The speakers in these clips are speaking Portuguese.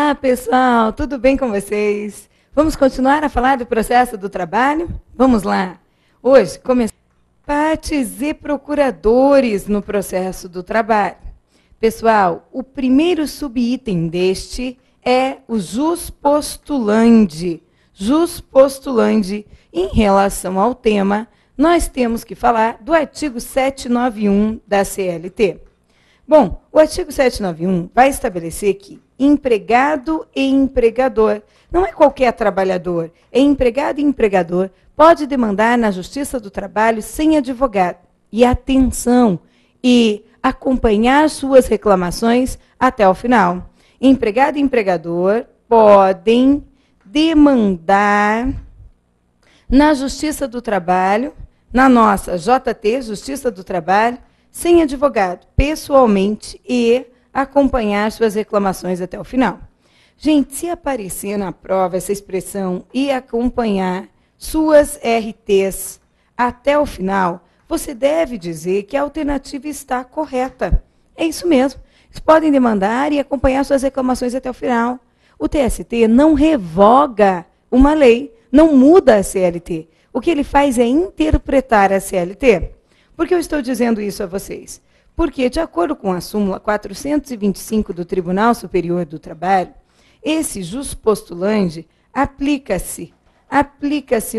Olá, pessoal, tudo bem com vocês? Vamos continuar a falar do processo do trabalho? Vamos lá. Hoje, começamos partes e procuradores no processo do trabalho. Pessoal, o primeiro subitem deste é o jus postulandi. Jus postulandi, em relação ao tema, nós temos que falar do artigo 791 da CLT. Bom, o artigo 791 vai estabelecer que empregado e empregador, não é qualquer trabalhador, é empregado e empregador, pode demandar na Justiça do Trabalho sem advogado. E atenção, e acompanhar suas reclamações até o final. Empregado e empregador podem demandar na Justiça do Trabalho, na nossa JT, Justiça do Trabalho, sem advogado, pessoalmente, e acompanhar suas reclamações até o final. Gente, se aparecer na prova essa expressão e acompanhar suas RTs até o final, você deve dizer que a alternativa está correta. É isso mesmo. Eles podem demandar e acompanhar suas reclamações até o final. O TST não revoga uma lei, não muda a CLT. O que ele faz é interpretar a CLT. Por que eu estou dizendo isso a vocês? Porque, de acordo com a súmula 425 do Tribunal Superior do Trabalho, esse jus postulandi aplica-se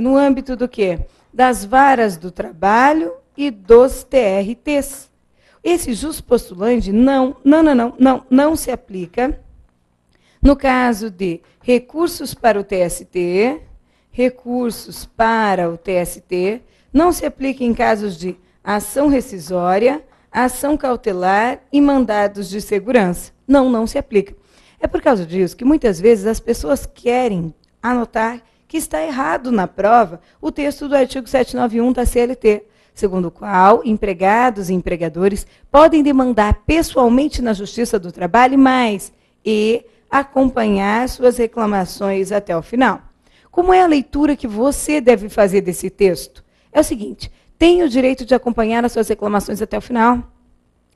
no âmbito do quê? Das varas do trabalho e dos TRTs. Esse jus postulandi não se aplica no caso de recursos para o TST, não se aplica em casos de ação rescisória, ação cautelar e mandados de segurança. Não se aplica. É por causa disso que muitas vezes as pessoas querem anotar que está errado na prova o texto do artigo 791 da CLT, segundo o qual empregados e empregadores podem demandar pessoalmente na Justiça do Trabalho, e acompanhar suas reclamações até o final. Como é a leitura que você deve fazer desse texto? É o seguinte: tem o direito de acompanhar as suas reclamações até o final,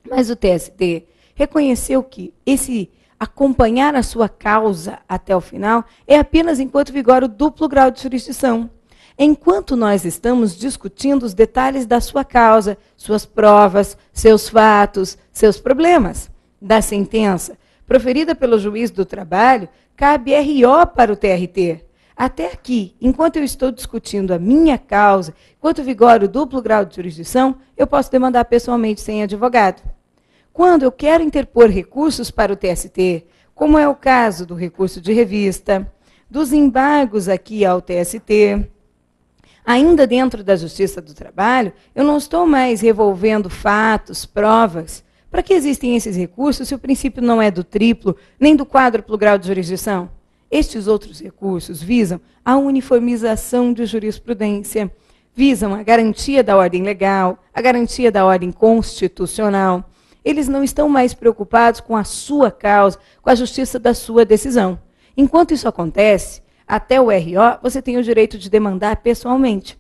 mas o TST reconheceu que esse acompanhar a sua causa até o final é apenas enquanto vigora o duplo grau de jurisdição. Enquanto nós estamos discutindo os detalhes da sua causa, suas provas, seus fatos, seus problemas. Da sentença proferida pelo juiz do trabalho, cabe RO para o TRT. Até aqui, enquanto eu estou discutindo a minha causa, enquanto vigora o duplo grau de jurisdição, eu posso demandar pessoalmente sem advogado. Quando eu quero interpor recursos para o TST, como é o caso do recurso de revista, dos embargos aqui ao TST, ainda dentro da Justiça do Trabalho, eu não estou mais revolvendo fatos, provas. Para que existem esses recursos se o princípio não é do triplo, nem do quádruplo grau de jurisdição? Estes outros recursos visam a uniformização de jurisprudência, visam a garantia da ordem legal, a garantia da ordem constitucional. Eles não estão mais preocupados com a sua causa, com a justiça da sua decisão. Enquanto isso acontece, até o RO, você tem o direito de demandar pessoalmente.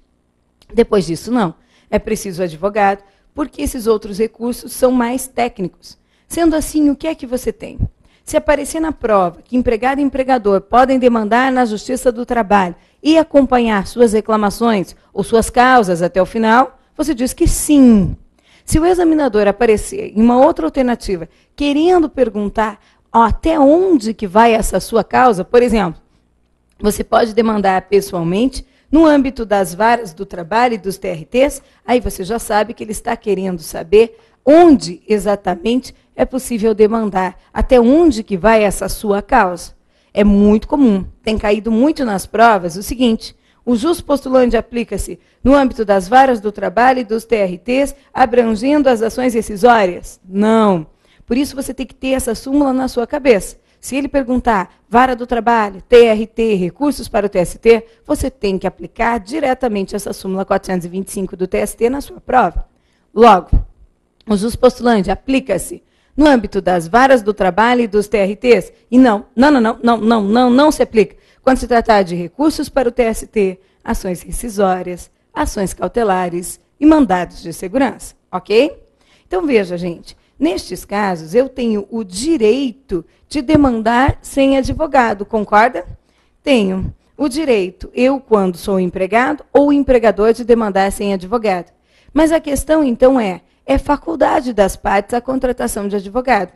Depois disso, não. É preciso advogado, porque esses outros recursos são mais técnicos. Sendo assim, o que é que você tem? Se aparecer na prova que empregado e empregador podem demandar na Justiça do Trabalho e acompanhar suas reclamações ou suas causas até o final, você diz que sim. Se o examinador aparecer em uma outra alternativa, querendo perguntar até onde que vai essa sua causa, por exemplo, você pode demandar pessoalmente no âmbito das varas do trabalho e dos TRTs, aí você já sabe que ele está querendo saber onde exatamente é possível demandar, até onde que vai essa sua causa. É muito comum, tem caído muito nas provas o seguinte: o jus postulandi aplica-se no âmbito das varas do trabalho e dos TRTs, abrangendo as ações rescisórias? Não. Por isso você tem que ter essa súmula na sua cabeça. Se ele perguntar vara do trabalho, TRT, recursos para o TST, você tem que aplicar diretamente essa súmula 425 do TST na sua prova. Logo, o jus postulandi aplica-se no âmbito das varas do trabalho e dos TRTs? E não se aplica quando se tratar de recursos para o TST, ações rescisórias, ações cautelares e mandados de segurança, ok? Então, veja, gente, Nestes casos, eu tenho o direito de demandar sem advogado, concorda? Tenho o direito, eu, quando sou empregado, ou o empregador, de demandar sem advogado. Mas a questão, então, é faculdade das partes a contratação de advogado.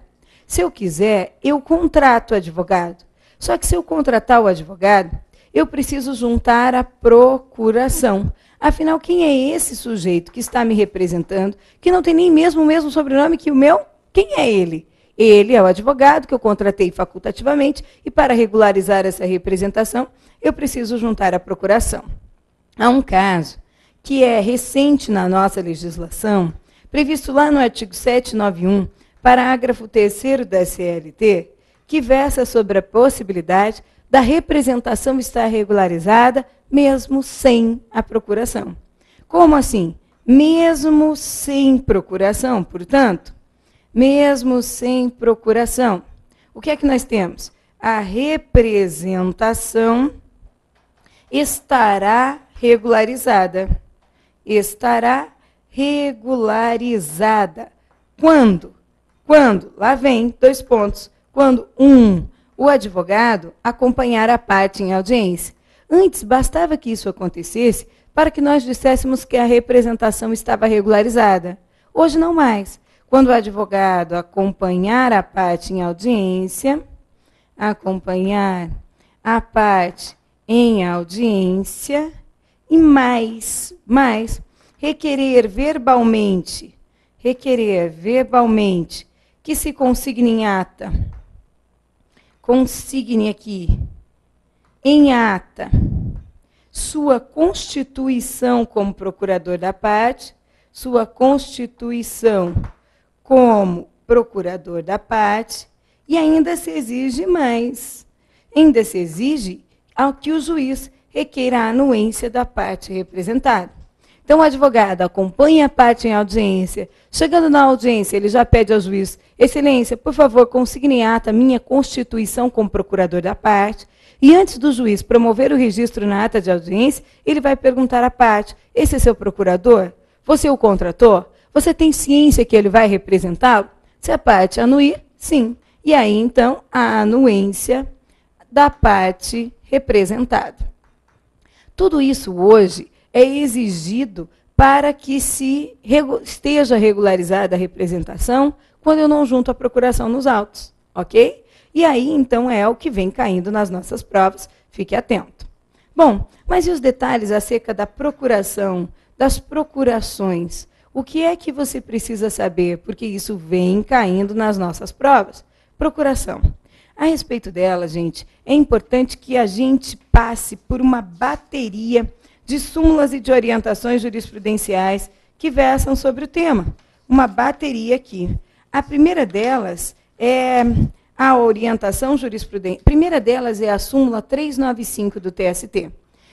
Se eu quiser, eu contrato o advogado. Só que se eu contratar o advogado, eu preciso juntar a procuração. Afinal, quem é esse sujeito que está me representando, que não tem nem mesmo o mesmo sobrenome que o meu? Quem é ele? Ele é o advogado que eu contratei facultativamente e, para regularizar essa representação, eu preciso juntar a procuração. Há um caso que é recente na nossa legislação, previsto lá no artigo 791, parágrafo 3º da CLT, que versa sobre a possibilidade da representação estar regularizada mesmo sem a procuração. Como assim? Mesmo sem procuração, portanto, mesmo sem procuração. O que é que nós temos? A representação estará regularizada. Estará regularizada. Quando? Quando? Lá vem 2 pontos. Quando, o advogado acompanhar a parte em audiência. Antes, bastava que isso acontecesse para que nós disséssemos que a representação estava regularizada. Hoje, não mais. Quando o advogado acompanhar a parte em audiência, acompanhar a parte em audiência, e mais, requerer verbalmente que se consigne em ata, consigne aqui, em ata, sua constituição como procurador da parte, sua constituição como procurador da parte, e ainda se exige mais. Ainda se exige ao que o juiz requeira a anuência da parte representada. Então, o advogado acompanha a parte em audiência. Chegando na audiência, ele já pede ao juiz: Excelência, por favor, consigne em ata minha constituição como procurador da parte. E antes do juiz promover o registro na ata de audiência, ele vai perguntar à parte: esse é seu procurador? Você o contratou? Você tem ciência que ele vai representá-lo? Se a parte anuir, sim. E aí, então, a anuência da parte representada. Tudo isso hoje é exigido para que esteja regularizada a representação quando eu não junto a procuração nos autos, ok? E aí, então, é o que vem caindo nas nossas provas, fique atento. Bom, mas e os detalhes acerca da procuração, das procurações? O que é que você precisa saber? Porque isso vem caindo nas nossas provas. Procuração. A respeito dela, gente, é importante que a gente passe por uma bateria de súmulas e de orientações jurisprudenciais que versam sobre o tema. Uma bateria aqui. A primeira delas é a orientação jurisprudencial. A primeira delas é a súmula 395 do TST.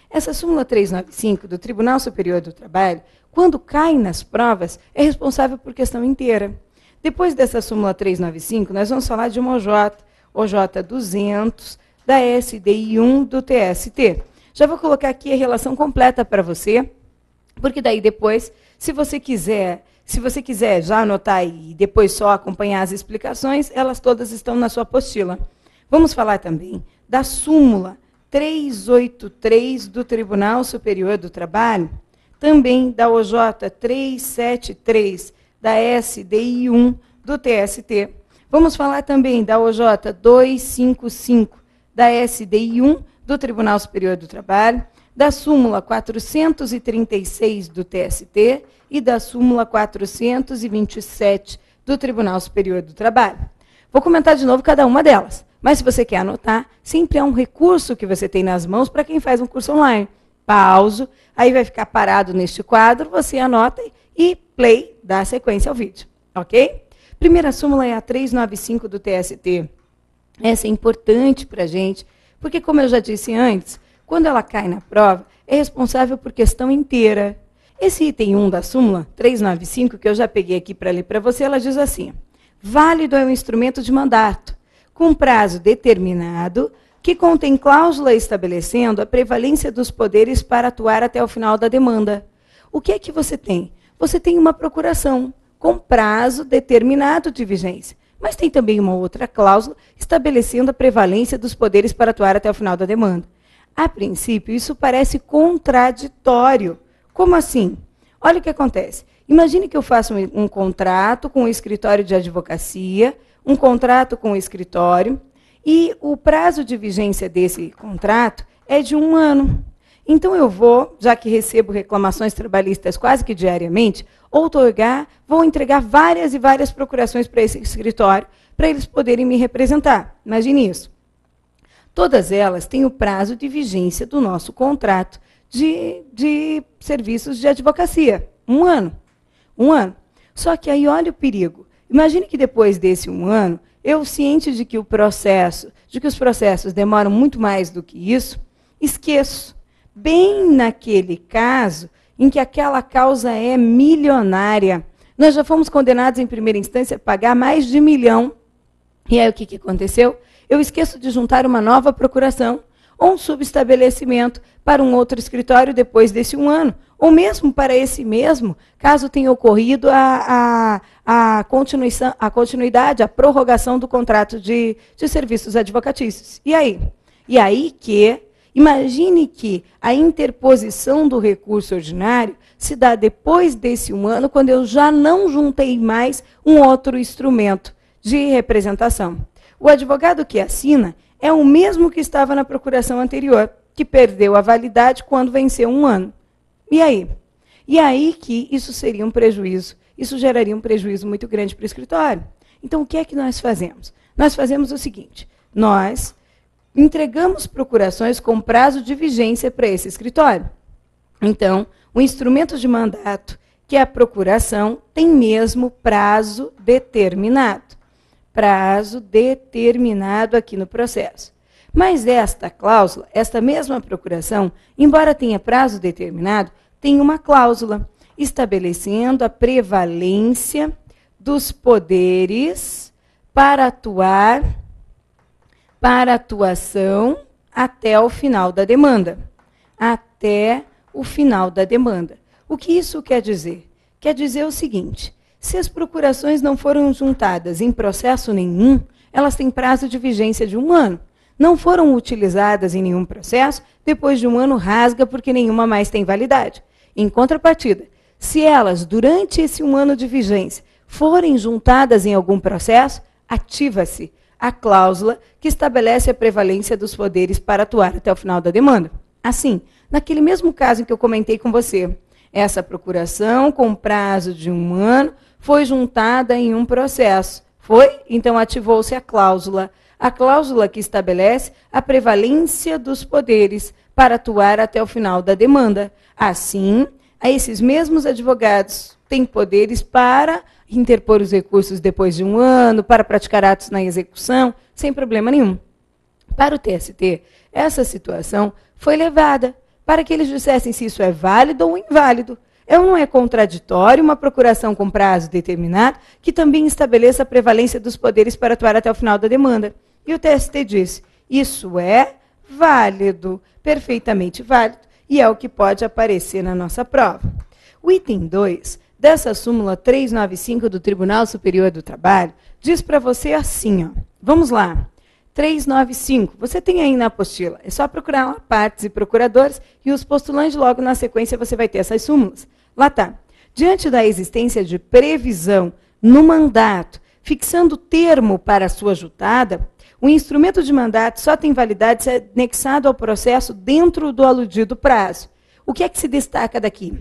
Essa súmula 395 do Tribunal Superior do Trabalho, quando cai nas provas, é responsável por questão inteira. Depois dessa súmula 395, nós vamos falar de uma OJ 200 da SDI 1 do TST. Já vou colocar aqui a relação completa para você, porque daí depois, se você quiser já anotar e depois só acompanhar as explicações, elas todas estão na sua apostila. Vamos falar também da súmula 383 do Tribunal Superior do Trabalho, também da OJ 373 da SDI 1 do TST. Vamos falar também da OJ 255 da SDI 1 do Tribunal Superior do Trabalho, da súmula 436 do TST e da súmula 427 do Tribunal Superior do Trabalho. Vou comentar de novo cada uma delas, mas se você quer anotar, sempre é um recurso que você tem nas mãos para quem faz um curso online. Pauso, aí vai ficar parado neste quadro, você anota e play, dá sequência ao vídeo, ok? Primeira súmula é a 395 do TST. Essa é importante para a gente, porque, como eu já disse antes, quando ela cai na prova, é responsável por questão inteira. Esse item 1 da súmula 395, que eu já peguei aqui para ler para você, ela diz assim: válido é o instrumento de mandato, com prazo determinado, que contém cláusula estabelecendo a prevalência dos poderes para atuar até o final da demanda. O que é que você tem? Você tem uma procuração com prazo determinado de vigência. Mas tem também uma outra cláusula estabelecendo a prevalência dos poderes para atuar até o final da demanda. A princípio, isso parece contraditório. Como assim? Olha o que acontece. Imagine que eu faço um contrato com o escritório de advocacia, um contrato com o escritório, e o prazo de vigência desse contrato é de 1 ano. Então eu vou, já que recebo reclamações trabalhistas quase que diariamente, vou entregar várias e várias procurações para esse escritório, para eles poderem me representar. Imagine isso. Todas elas têm o prazo de vigência do nosso contrato de serviços de advocacia. 1 ano. 1 ano. Só que aí olha o perigo. Imagine que depois desse 1 ano, eu, ciente de que os processos demoram muito mais do que isso, esqueço. Bem naquele caso em que aquela causa é milionária. Nós já fomos condenados em primeira instância a pagar mais de 1 milhão. E aí o que aconteceu? Eu esqueço de juntar uma nova procuração ou um subestabelecimento para um outro escritório depois desse 1 ano. Ou mesmo para esse mesmo, caso tenha ocorrido a continuidade, a prorrogação do contrato de serviços advocatícios. E aí? E aí que, imagine que a interposição do recurso ordinário se dá depois desse 1 ano, quando eu já não juntei mais um outro instrumento de representação. O advogado que assina é o mesmo que estava na procuração anterior, que perdeu a validade quando venceu 1 ano. E aí? E aí que isso seria um prejuízo, isso geraria um prejuízo muito grande para o escritório. Então, o que é que nós fazemos? Nós fazemos o seguinte, nós entregamos procurações com prazo de vigência para esse escritório. Então, o instrumento de mandato, que é a procuração, tem mesmo prazo determinado. Prazo determinado aqui no processo. Mas esta cláusula, esta mesma procuração, embora tenha prazo determinado, tem uma cláusula estabelecendo a prevalência dos poderes para atuação até o final da demanda. Até o final da demanda. O que isso quer dizer? Quer dizer o seguinte, se as procurações não foram juntadas em processo nenhum, elas têm prazo de vigência de 1 ano. Não foram utilizadas em nenhum processo, depois de 1 ano rasga porque nenhuma mais tem validade. Em contrapartida, se elas, durante esse 1 ano de vigência, forem juntadas em algum processo, ativa-se a cláusula que estabelece a prevalência dos poderes para atuar até o final da demanda. Assim, naquele mesmo caso em que eu comentei com você, essa procuração com prazo de 1 ano foi juntada em um processo. Foi? Então ativou-se a cláusula que estabelece a prevalência dos poderes para atuar até o final da demanda. Assim, esses mesmos advogados têm poderes para interpor os recursos depois de 1 ano, para praticar atos na execução, sem problema nenhum. Para o TST, essa situação foi levada para que eles dissessem se isso é válido ou inválido. Não é contraditório uma procuração com prazo determinado que também estabeleça a prevalência dos poderes para atuar até o final da demanda. E o TST disse, isso é válido, perfeitamente válido, e é o que pode aparecer na nossa prova. O item 2 dessa súmula 395 do Tribunal Superior do Trabalho diz para você assim, ó, vamos lá, 395, você tem aí na apostila, é só procurar lá partes e procuradores e os postulantes, logo na sequência você vai ter essas súmulas. Lá está. Diante da existência de previsão no mandato, fixando termo para a sua juntada, o instrumento de mandato só tem validade se é anexado ao processo dentro do aludido prazo. O que é que se destaca daqui?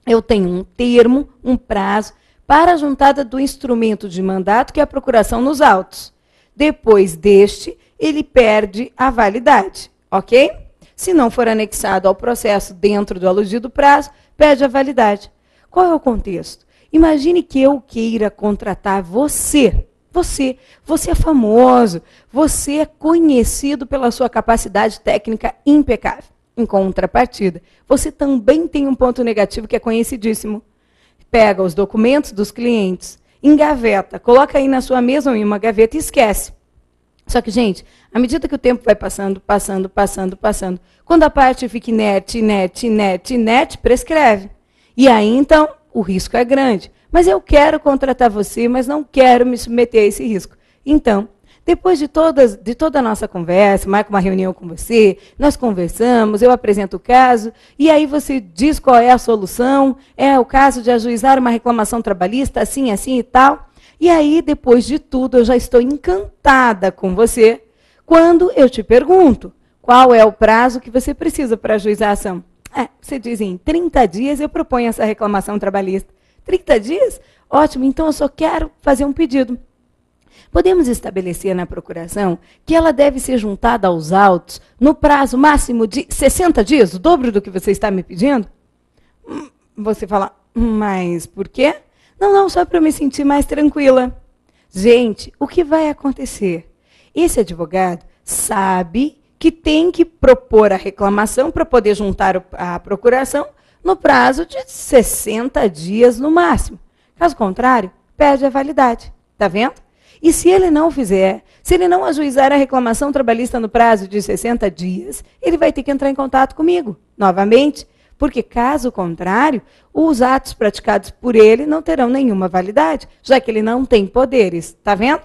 Eu tenho um termo, um prazo, para a juntada do instrumento de mandato, que é a procuração nos autos. Depois deste, ele perde a validade, ok? Se não for anexado ao processo dentro do aludido prazo, perde a validade. Qual é o contexto? Imagine que eu queira contratar você. Você é famoso, você é conhecido pela sua capacidade técnica impecável. Em contrapartida, você também tem um ponto negativo que é conhecidíssimo. Pega os documentos dos clientes, engaveta, coloca aí na sua mesa ou em uma gaveta e esquece. Só que, gente, à medida que o tempo vai passando, quando a parte fica inerte, prescreve. E aí, então, o risco é grande. mas eu quero contratar você, mas não quero me submeter a esse risco. Então, depois de toda a nossa conversa, marco uma reunião com você, nós conversamos, eu apresento o caso, e aí você diz qual é a solução, é o caso de ajuizar uma reclamação trabalhista, assim, assim e tal. E aí, depois de tudo, eu já estou encantada com você, quando eu te pergunto qual é o prazo que você precisa para ajuizar a ação. Você diz, em 30 dias eu proponho essa reclamação trabalhista. 30 dias? Ótimo, então eu só quero fazer um pedido. Podemos estabelecer na procuração que ela deve ser juntada aos autos no prazo máximo de 60 dias, o dobro do que você está me pedindo? Você fala, mas por quê? Não, só para eu me sentir mais tranquila. Gente, o que vai acontecer? Esse advogado sabe que tem que propor a reclamação para poder juntar a procuração no prazo de 60 dias no máximo. Caso contrário, perde a validade. Está vendo? E se ele não fizer, se ele não ajuizar a reclamação trabalhista no prazo de 60 dias, ele vai ter que entrar em contato comigo, novamente, porque, caso contrário, os atos praticados por ele não terão nenhuma validade, já que ele não tem poderes. Está vendo?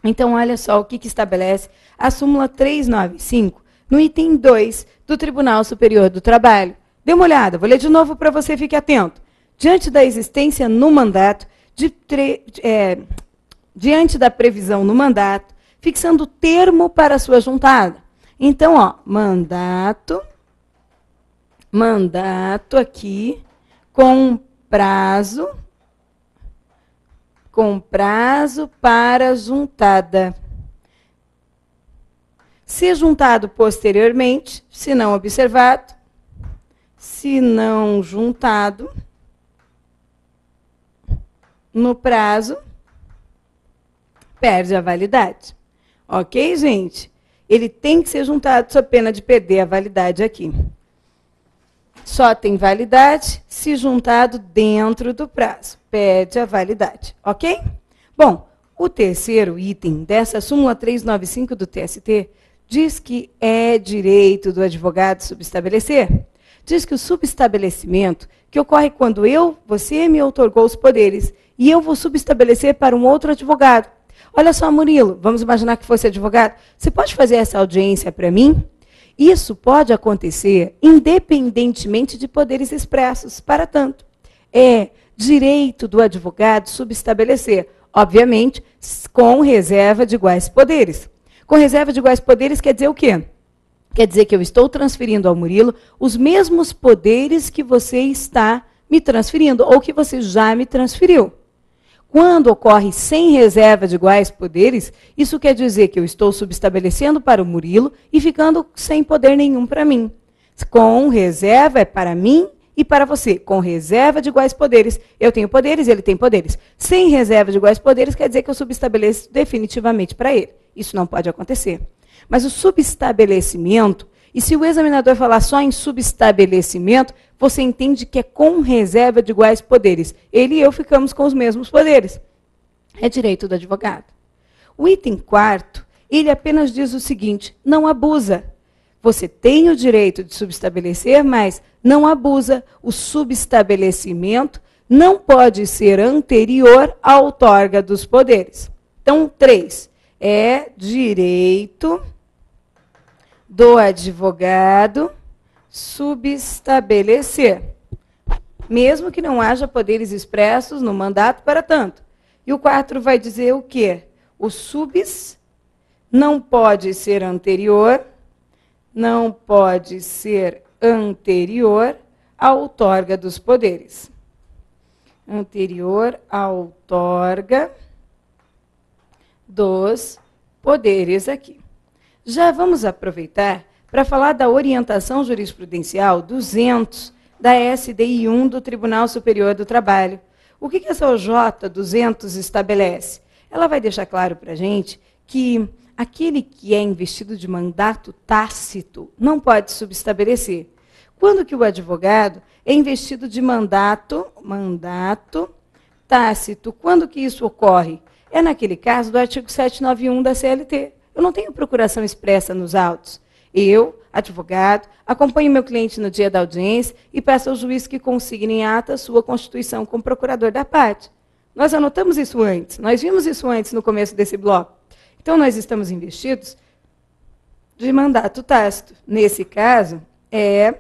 Então, olha só o que estabelece a súmula 395, no item 2 do Tribunal Superior do Trabalho. Dê uma olhada, vou ler de novo para você, fique atento. Diante da existência no mandato diante da previsão no mandato, fixando o termo para a sua juntada. Então, mandato aqui, com prazo para juntada. Se juntado posteriormente, se não observado, se não juntado no prazo, perde a validade. Ok, gente? Ele tem que ser juntado sob pena de perder a validade aqui. Só tem validade se juntado dentro do prazo. Perde a validade. Ok? Bom, o terceiro item dessa súmula 395 do TST diz que é direito do advogado subestabelecer. Diz que o subestabelecimento, que ocorre quando você me outorgou os poderes, e eu vou subestabelecer para um outro advogado. Olha só, Murilo, vamos imaginar que fosse advogado. Você pode fazer essa audiência para mim? Isso pode acontecer independentemente de poderes expressos. Para tanto, é direito do advogado subestabelecer, obviamente, com reserva de iguais poderes. Com reserva de iguais poderes quer dizer o quê? Quer dizer que eu estou transferindo ao Murilo os mesmos poderes que você está me transferindo, ou que você já me transferiu. Quando ocorre sem reserva de iguais poderes, isso quer dizer que eu estou subestabelecendo para o Murilo e ficando sem poder nenhum para mim. Com reserva é para mim e para você. Com reserva de iguais poderes, eu tenho poderes, ele tem poderes. Sem reserva de iguais poderes quer dizer que eu subestabeleço definitivamente para ele. Isso não pode acontecer. Mas o subestabelecimento, e se o examinador falar só em subestabelecimento, você entende que é com reserva de iguais poderes. Ele e eu ficamos com os mesmos poderes. É direito do advogado. O item 4º, ele apenas diz o seguinte, não abusa. Você tem o direito de subestabelecer, mas não abusa. O subestabelecimento não pode ser anterior à outorga dos poderes. Então, 3, é direito do advogado subestabelecer, mesmo que não haja poderes expressos no mandato para tanto. E o 4 vai dizer o quê? O subs não pode ser anterior à outorga dos poderes. Anterior à outorga dos poderes aqui. Já vamos aproveitar para falar da orientação jurisprudencial 200 da SDI 1 do Tribunal Superior do Trabalho. O que essa OJ 200 estabelece? Ela vai deixar claro para a gente que aquele que é investido de mandato tácito não pode subestabelecer. Quando que o advogado é investido de mandato tácito? Quando que isso ocorre? É naquele caso do artigo 791 da CLT. Eu não tenho procuração expressa nos autos. Eu, advogado, acompanhe meu cliente no dia da audiência e peça ao juiz que consigne em ata sua constituição como procurador da parte. Nós anotamos isso antes, nós vimos isso antes no começo desse bloco. Então, nós estamos investidos de mandato tácito. Nesse caso, é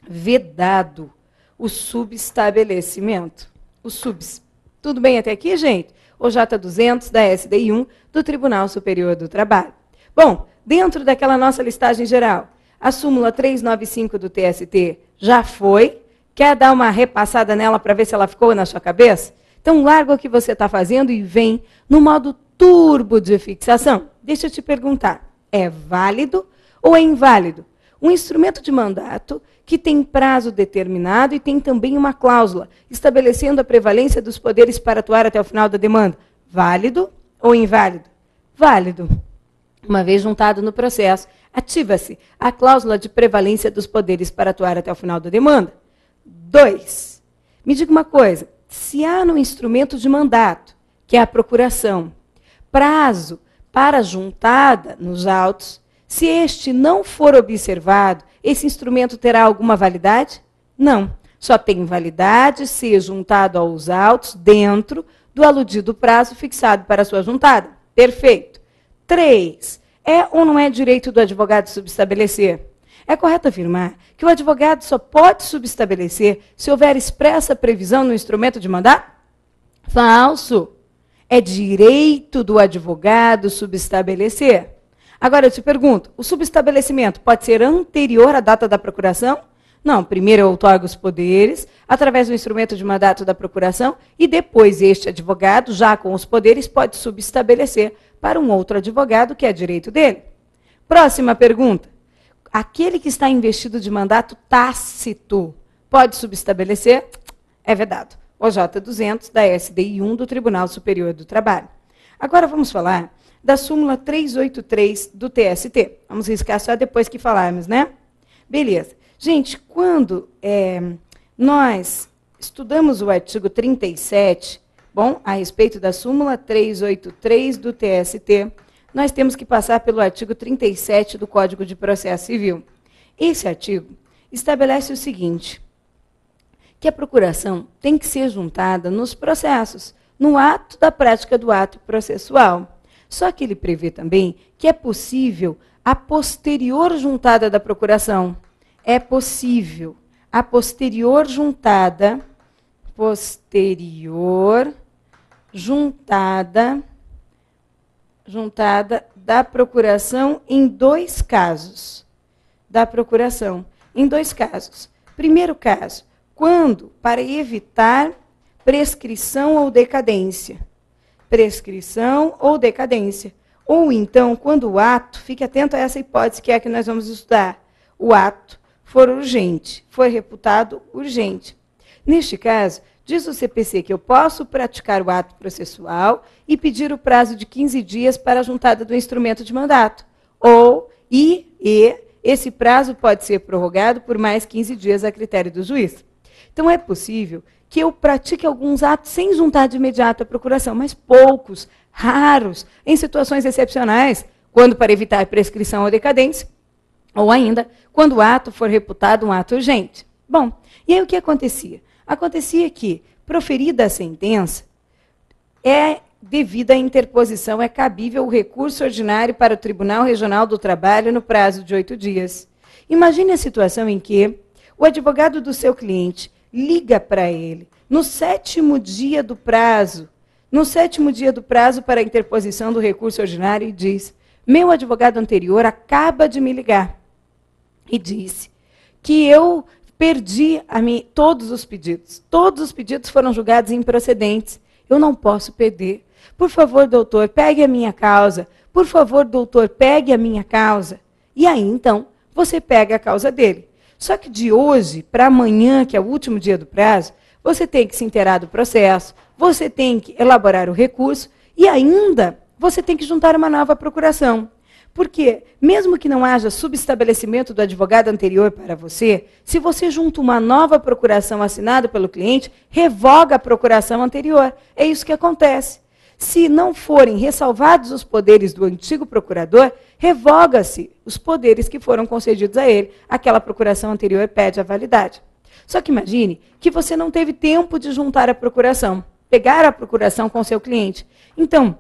vedado o subestabelecimento. O subs. Tudo bem até aqui, gente? O J200 da SDI 1 do Tribunal Superior do Trabalho. Bom, dentro daquela nossa listagem geral, a súmula 395 do TST já foi? Quer dar uma repassada nela para ver se ela ficou na sua cabeça? Então, larga o que você está fazendo e vem no modo turbo de fixação. Deixa eu te perguntar, é válido ou é inválido? Um instrumento de mandato que tem prazo determinado e tem também uma cláusula estabelecendo a prevalência dos poderes para atuar até o final da demanda. Válido ou inválido? Válido. Uma vez juntado no processo, ativa-se a cláusula de prevalência dos poderes para atuar até o final da demanda. 2. Me diga uma coisa, se há no instrumento de mandato, que é a procuração, prazo para juntada nos autos, se este não for observado, esse instrumento terá alguma validade? Não. Só tem validade se juntado aos autos dentro do aludido prazo fixado para a sua juntada. Perfeito. 3. É ou não é direito do advogado subestabelecer? É correto afirmar que o advogado só pode subestabelecer se houver expressa previsão no instrumento de mandato? Falso. É direito do advogado subestabelecer. Agora eu te pergunto, o subestabelecimento pode ser anterior à data da procuração? Não, primeiro eu outorgo os poderes, através do instrumento de mandato da procuração, e depois este advogado, já com os poderes, pode subestabelecer para um outro advogado, que é direito dele. Próxima pergunta. Aquele que está investido de mandato tácito pode subestabelecer? É vedado. O J200 da SDI 1 do Tribunal Superior do Trabalho. Agora vamos falar da súmula 383 do TST. Vamos riscar só depois que falarmos, né? Beleza. Gente, quando nós estudamos o artigo 37, bom, a respeito da súmula 383 do TST, nós temos que passar pelo artigo 37 do Código de Processo Civil. Esse artigo estabelece o seguinte, que a procuração tem que ser juntada nos processos, no ato da prática do ato processual. Só que ele prevê também que é possível a posterior juntada da procuração. É possível a posterior juntada da procuração em dois casos. Primeiro caso, quando, para evitar prescrição ou decadência. Ou então, quando o ato, fique atento a essa hipótese que é a que nós vamos estudar, o ato for urgente, for reputado urgente. Neste caso, diz o CPC que eu posso praticar o ato processual e pedir o prazo de 15 dias para a juntada do instrumento de mandato. Esse prazo pode ser prorrogado por mais 15 dias a critério do juiz. Então, é possível que eu pratique alguns atos sem juntar de imediato a procuração, mas poucos, raros, em situações excepcionais, quando para evitar prescrição ou decadência, ou ainda, quando o ato for reputado um ato urgente. Bom, e aí o que acontecia? Acontecia que, proferida a sentença, devida à interposição, é cabível o recurso ordinário para o Tribunal Regional do Trabalho no prazo de 8 dias. Imagine a situação em que o advogado do seu cliente liga para ele no 7º dia do prazo, para a interposição do recurso ordinário e diz: meu advogado anterior acaba de me ligar e disse que eu perdi todos os pedidos. Todos os pedidos foram julgados improcedentes. Eu não posso perder. Por favor, doutor, pegue a minha causa. Por favor, doutor, pegue a minha causa. E aí, então, você pega a causa dele. Só que de hoje para amanhã, que é o último dia do prazo, você tem que se inteirar do processo, você tem que elaborar o recurso e ainda você tem que juntar uma nova procuração. Porque, mesmo que não haja subestabelecimento do advogado anterior para você, se você junta uma nova procuração assinada pelo cliente, revoga a procuração anterior. É isso que acontece. Se não forem ressalvados os poderes do antigo procurador, revoga-se os poderes que foram concedidos a ele. Aquela procuração anterior perde a validade. Só que imagine que você não teve tempo de juntar a procuração, pegar a procuração com seu cliente. Então,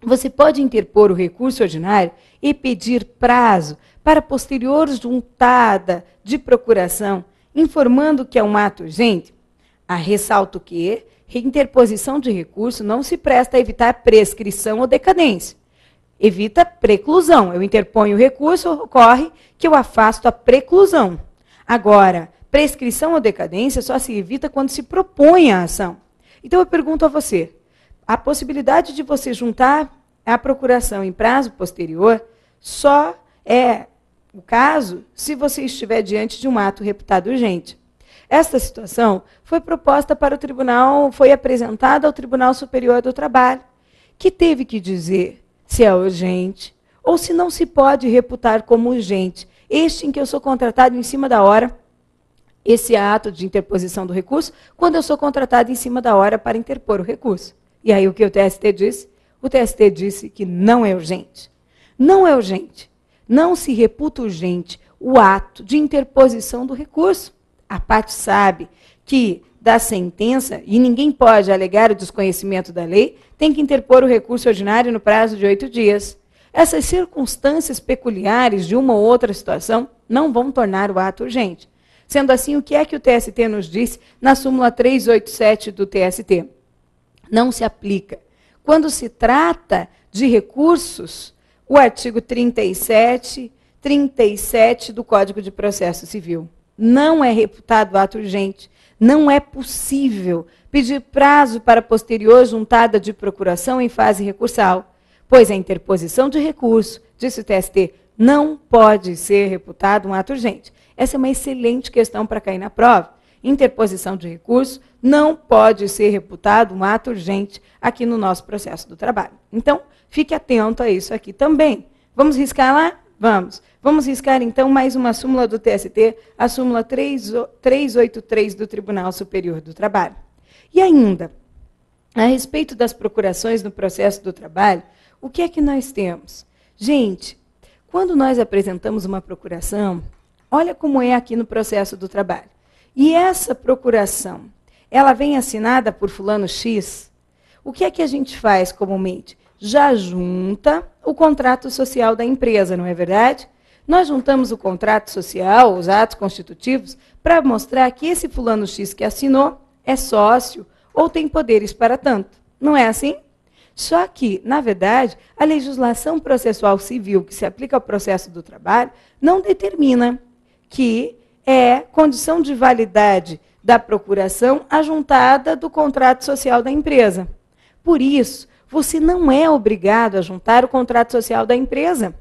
você pode interpor o recurso ordinário e pedir prazo para posterior juntada de procuração, informando que é um ato urgente. Ressalto que interposição de recurso não se presta a evitar prescrição ou decadência. Evita preclusão. Eu interponho o recurso, ocorre que eu afasto a preclusão. Agora, prescrição ou decadência só se evita quando se propõe a ação. Então, eu pergunto a você, a possibilidade de você juntar a procuração em prazo posterior só é o caso se você estiver diante de um ato reputado urgente. Esta situação foi proposta para o tribunal, foi apresentada ao Tribunal Superior do Trabalho, que teve que dizer se é urgente ou se não se pode reputar como urgente. Este em que eu sou contratado em cima da hora, esse ato de interposição do recurso, quando eu sou contratado em cima da hora para interpor o recurso. E aí o que o TST disse? O TST disse que não é urgente. Não é urgente. Não se reputa urgente o ato de interposição do recurso. A parte sabe que da sentença, e ninguém pode alegar o desconhecimento da lei, tem que interpor o recurso ordinário no prazo de 8 dias. Essas circunstâncias peculiares de uma ou outra situação não vão tornar o ato urgente. Sendo assim, o que é que o TST nos disse na súmula 387 do TST? Não se aplica. Quando se trata de recursos, o artigo 37 do Código de Processo Civil. Não é reputado ato urgente, não é possível pedir prazo para posterior juntada de procuração em fase recursal, pois a interposição de recurso, disse o TST, não pode ser reputado um ato urgente. Essa é uma excelente questão para cair na prova. Interposição de recurso não pode ser reputado um ato urgente aqui no nosso processo do trabalho. Então, fique atento a isso aqui também. Vamos riscar lá? Vamos. Vamos riscar, então, mais uma súmula do TST, a súmula 383 do Tribunal Superior do Trabalho. E ainda, a respeito das procurações no processo do trabalho, o que é que nós temos? Gente, quando nós apresentamos uma procuração, olha como é aqui no processo do trabalho. E essa procuração, ela vem assinada por fulano X, o que é que a gente faz comumente? Já junta o contrato social da empresa, não é verdade? Nós juntamos o contrato social, os atos constitutivos, para mostrar que esse fulano X que assinou é sócio ou tem poderes para tanto. Não é assim? Só que, na verdade, a legislação processual civil que se aplica ao processo do trabalho não determina que é condição de validade da procuração a juntada do contrato social da empresa. Por isso, você não é obrigado a juntar o contrato social da empresa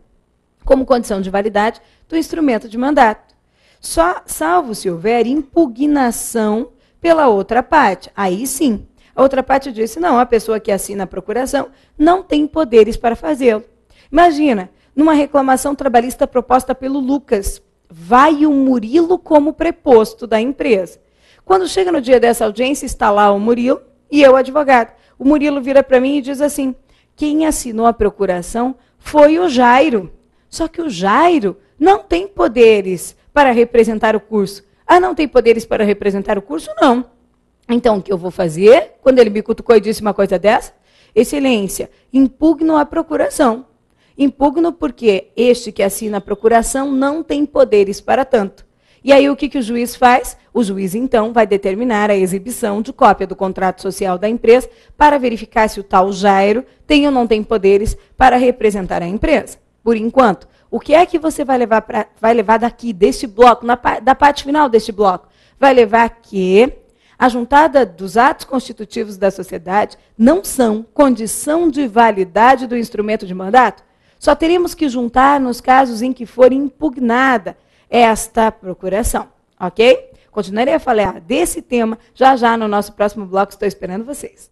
como condição de validade do instrumento de mandato. Só salvo se houver impugnação pela outra parte. Aí sim, a outra parte disse, não, a pessoa que assina a procuração não tem poderes para fazê-lo. Imagina, numa reclamação trabalhista proposta pelo Lucas, vai o Murilo como preposto da empresa. Quando chega no dia dessa audiência, está lá o Murilo e eu, advogado. O Murilo vira para mim e diz assim, quem assinou a procuração foi o Jairo. Só que o Jairo não tem poderes para representar o curso. Ah, não tem poderes para representar o curso? Não. Então, o que eu vou fazer, quando ele me cutucou e disse uma coisa dessa? Excelência, impugno a procuração. Impugno porque este que assina a procuração não tem poderes para tanto. E aí o que o juiz faz? O juiz, então, vai determinar a exibição de cópia do contrato social da empresa para verificar se o tal Jairo tem ou não tem poderes para representar a empresa. Por enquanto, o que é que você vai levar daqui, deste bloco, da parte final deste bloco? Vai levar que a juntada dos atos constitutivos da sociedade não são condição de validade do instrumento de mandato? Só teremos que juntar nos casos em que for impugnada esta procuração, ok? Continuarei a falar desse tema já no nosso próximo bloco, estou esperando vocês.